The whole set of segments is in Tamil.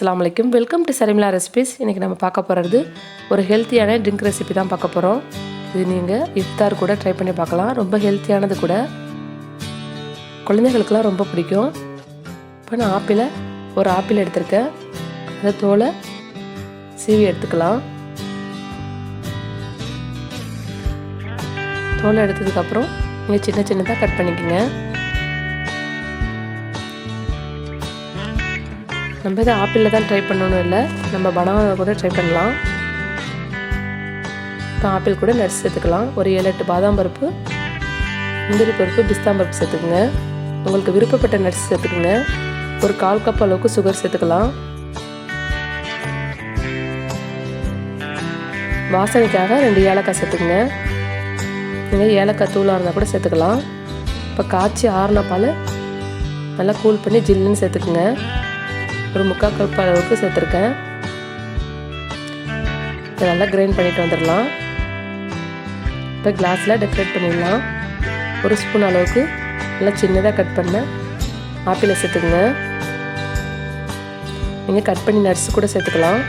அஸ்ஸலாமு அலைக்கும். வெல்கம் டு சரிமிலா ரெசிபீஸ். இன்றைக்கி நம்ம பார்க்க போகிறது ஒரு ஹெல்த்தியான ட்ரிங்க் ரெசிபி தான் பார்க்க போகிறோம். இது நீங்கள் இஃப்தார் கூட ட்ரை பண்ணி பார்க்கலாம். ரொம்ப ஹெல்த்தியானது கூட, குழந்தைகளுக்கெல்லாம் ரொம்ப பிடிக்கும். இப்போ நான் ஒரு ஆப்பிள் எடுத்திருக்கேன். அதை தோலை சீவி எடுத்துக்கலாம். தோலை எடுத்ததுக்கப்புறம் நீங்கள் சின்ன சின்னதாக கட் பண்ணிக்கோங்க. நம்ம இதை ஆப்பிளில் தான் ட்ரை பண்ணணும் இல்லை, நம்ம பனானா கூட ட்ரை பண்ணலாம். இப்போ ஆப்பிள் கூட நட்ஸ் சேர்த்துக்கலாம். ஒரு 7-8 பாதாம் பருப்பு, முந்திரி பருப்பு, பிஸ்தா பருப்பு சேர்த்துக்குங்க. உங்களுக்கு விருப்பப்பட்ட நட்ஸ் சேர்த்துக்குங்க. ஒரு 1/4 கப் அளவுக்கு சுகர் சேர்த்துக்கலாம். வாசனைக்காக 2 ஏலக்காய் சேர்த்துக்குங்க. நீங்கள் ஏலக்காய் தூளாக இருந்தால் கூட சேர்த்துக்கலாம். இப்போ காய்ச்சி ஆறின பால் நல்லா கூல் பண்ணி ஜில்லுன்னு சேர்த்துக்குங்க. ஒரு 3/4 கப் அளவுக்கு சேர்த்துருக்கேன். இதை நல்லா கிரைண்ட் பண்ணிட்டு வந்துடலாம். இப்போ கிளாஸில் டெக்கரேட் பண்ணிடலாம். ஒரு ஸ்பூன் அளவுக்கு நல்லா சின்னதாக கட் பண்ண ஆப்பிளை சேர்த்துக்குங்க. நீங்கள் கட் பண்ணி நட்ஸ் கூட சேர்த்துக்கலாம்.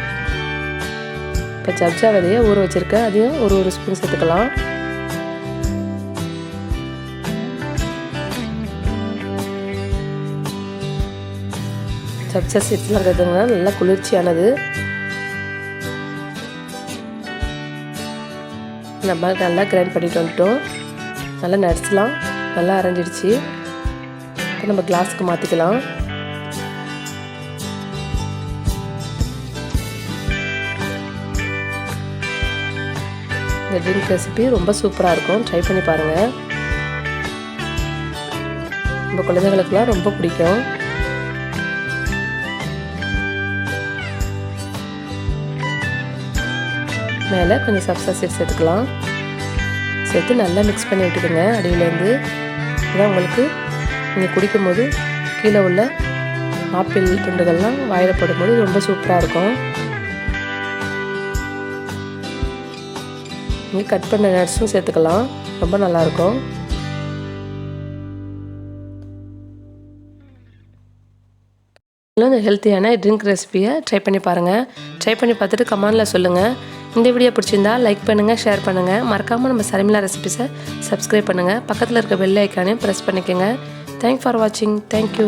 இப்போ சப்ஜா விதையை ஊற வச்சுருக்கேன், அதையும் ஒரு ஸ்பூன் சேர்த்துக்கலாம். சப்ஜா சீட்ஸ்லாம் கற்றுங்கன்னா நல்லா குளிர்ச்சியானது. நம்ம நல்லா கிரைண்ட் பண்ணிட்டு வந்துட்டோம். நல்லா நட்ஸ்லாம் நல்லா அரைஞ்சிடுச்சு. இப்போ நம்ம கிளாஸுக்கு மாற்றிக்கலாம். இந்த ட்ரிங்க் ரெசிபி ரொம்ப சூப்பராக இருக்கும். ட்ரை பண்ணி பாருங்கள். நம்ம குழந்தைகளுக்கெல்லாம் ரொம்ப பிடிக்கும். மேலே கொஞ்சம் சப்ஜா சீட்ஸ் சேர்த்துக்கலாம். சேர்த்து நல்லா மிக்ஸ் பண்ணி விட்டுடுங்க அடியிலேருந்து. இதான் உங்களுக்கு நீங்கள் குடிக்கும்போது கீழே உள்ள ஆப்பிள் துண்டுகள்லாம் வாயில் போடும்போது ரொம்ப சூப்பராக இருக்கும். நீங்கள் கட் பண்ண நட்ஸும் சேர்த்துக்கலாம், ரொம்ப நல்லாயிருக்கும். இந்த ஹெல்த்தியான ட்ரிங்க் ரெசிபியை ட்ரை பண்ணி பாருங்கள். ட்ரை பண்ணி பார்த்துட்டு கமெண்டில் சொல்லுங்கள். இந்த வீடியோ பிடிச்சிருந்தா லைக் பண்ணுங்கள், ஷேர் பண்ணுங்கள். மறக்காமல் நம்ம சரிமிலா ரெசிபிஸை சப்ஸ்கிரைப் பண்ணுங்கள். பக்கத்தில் இருக்க பெல் ஐக்கானையும் ப்ரெஸ் பண்ணிக்கோங்க. தேங்க்ஸ் ஃபார் வாட்சிங். தேங்க்யூ.